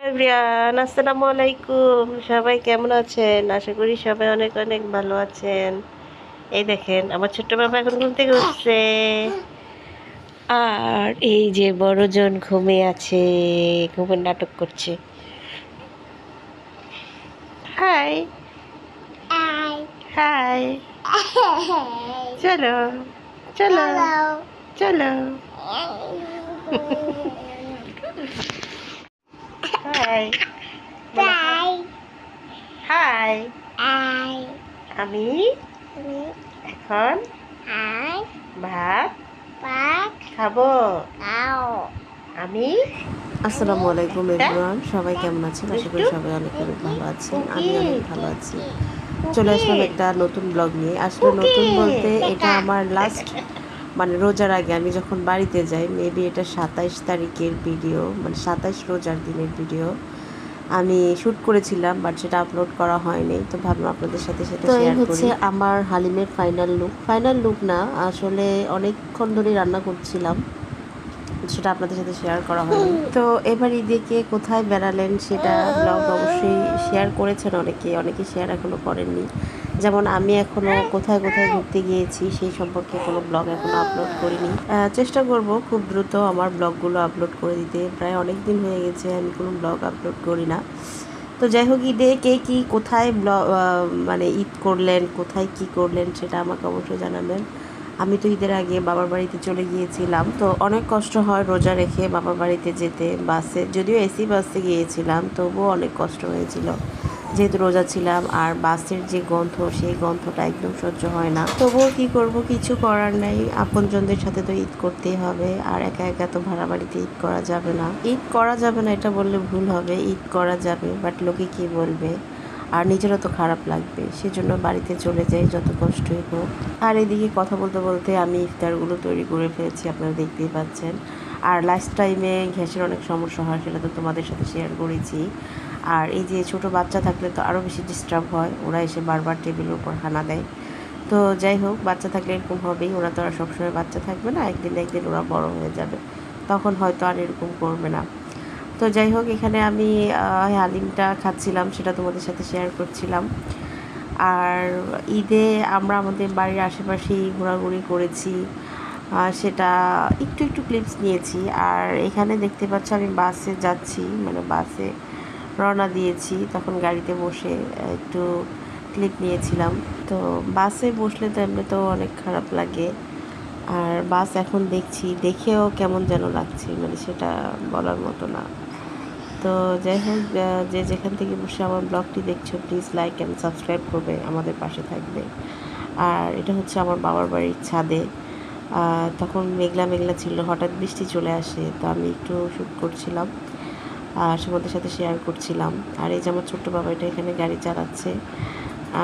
Everyone, আসসালামু আলাইকুম। সবাই কেমন আছেন? আশা করি সবাই অনেক অনেক ভালো আছেন। এই দেখেন আমার ছোট্ট বাবা এখন ঘুম থেকে উঠছে, আর এই যে বড়জন ঘুমিয়ে আছে, ঘুমের নাটক করছে। হাই হাই, চলো চলো চলো। হাই হাই, আমি এখন ভাত খাবো। আমি আসসালামু আলাইকুম এভরিওয়ান, সবাই কেমন আছেন? আশা করি সবাই অনেক অনেক ভালো আছেন। আমি অনেক ভালো আছি। চলে আসলাম একটা নতুন ব্লগ নিয়ে। আসলে নতুন বলতে এটা আমার লাস্ট রোজার আগে আমি যখন বাড়িতে যাই, মেবি এটা 27 তারিখের ভিডিও, 27 রোজার দিনের ভিডিও আমি শ্যুট করেছিলাম, বাট সেটা আপলোড করা হয়নি। তো ভাবলাম আপনাদের সাথে সেটা শেয়ার করি। হচ্ছে আমার হালিমের ফাইনাল লুক না, আসলে অনেকক্ষণ ধরে রান্না করছিলাম, সেটা আপনাদের সাথে শেয়ার করা হয়নি। তো এবার ঈদেকে কোথায় বেড়ালেন সেটা ব্লগ অবশ্যই শেয়ার করেছেন অনেকে শেয়ার এখনও করেননি। যেমন আমি এখনও কোথায় কোথায় ঘুরতে গিয়েছি সেই সম্পর্কে কোনো ব্লগ এখনও আপলোড করিনি। চেষ্টা করব খুব দ্রুত আমার ব্লগগুলো আপলোড করে দিতে। প্রায় অনেক দিন হয়ে গেছে আমি কোনো ব্লগ আপলোড করি না। তো যাই হোক, ঈদে কে কী কোথায় ঈদ করলেন, কোথায় কি করলেন সেটা আমাকে অবশ্যই জানাবেন। আমি তো ঈদের আগে বাবার বাড়িতে চলে গিয়েছিলাম। তো অনেক কষ্ট হয় রোজা রেখে বাবার বাড়িতে যেতে, বাসে, যদিও এসি বাসে গিয়েছিলাম তবুও অনেক কষ্ট হয়েছিল, যেহেতু রোজা ছিলাম। আর বাসের যে গন্ধ, সেই গন্ধটা একদম সহ্য হয় না। তবুও কী করব, কিছু করার নেই। আপনজনদের সাথে তো ঈদ করতেই হবে, আর একা একা তো ভাড়া বাড়িতে ঈদ করা যাবে না। ঈদ করা যাবে না এটা বললে ভুল হবে, ঈদ করা যাবে, বাট লোকে কী বলবে, আর নিজেরও তো খারাপ লাগবে। সেজন্য বাড়িতে চলে যাই যত কষ্টই হোক। আর এদিকে কথা বলতে বলতে আমি ইফতারগুলো তৈরি করে ফেলেছি, আপনারা দেখতেই পাচ্ছেন। আর লাস্ট টাইমে গ্যাসের অনেক সমস্যা হয়, সেটা তো তোমাদের সাথে শেয়ার করেছি। আর এই যে ছোট বাচ্চা থাকলে তো আরও বেশি ডিস্টার্ব হয়, ওরা এসে বারবার টেবিলের উপর খানা দেয়। তো যাই হোক, বাচ্চা থাকলে এরকম হবেই, ওরা তো আর সবসময় বাচ্চা থাকবে না, একদিন না একদিন ওরা বড় হয়ে যাবে, তখন হয়তো আর এরকম করবে না। তো যাই হোক, এখানে আমি হালিমটা খাচ্ছিলাম, সেটা তোমাদের সাথে শেয়ার করছিলাম। আর ঈদে আমরা আমাদের বাড়ির আশেপাশেই ঘোরাঘুরি করেছি, সেটা একটু একটু ক্লিপস নিয়েছি। আর এখানে দেখতে পাচ্ছ আমি বাসে যাচ্ছি, বাসে রওনা দিয়েছি, তখন গাড়িতে বসে একটু ক্লিপ নিয়েছিলাম। তো বাসে বসলে তো এমনি তো অনেক খারাপ লাগে, আর বাস এখন দেখেও কেমন যেন লাগছে, সেটা বলার মতো না। তো যাই হোক, যে যেখান থেকে বসে আমার ব্লগটি দেখছো, প্লিজ লাইক অ্যান্ড সাবস্ক্রাইব করবে, আমাদের পাশে থাকবে। আর এটা হচ্ছে আমার বাবার বাড়ির ছাদে। তখন মেঘলা মেঘলা ছিল, হঠাৎ বৃষ্টি চলে আসে, তো আমি একটু শ্যুট করছিলাম আর তোমাদের সাথে শেয়ার করছিলাম। আর এই যে আমার ছোট্ট বাবা, এটা এখানে গাড়ি চালাচ্ছে।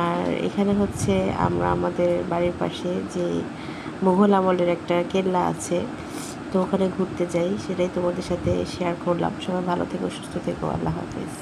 আর এখানে হচ্ছে আমরা আমাদের বাড়ির পাশে যে মুঘল আমলের একটা কেল্লা আছে, তো ওখানে ঘুরতে যাই, সেটাই তোমাদের সাথে শেয়ার করলাম। সবাই ভালো থেকো, সুস্থ থেকো, আল্লাহ হাফেজ।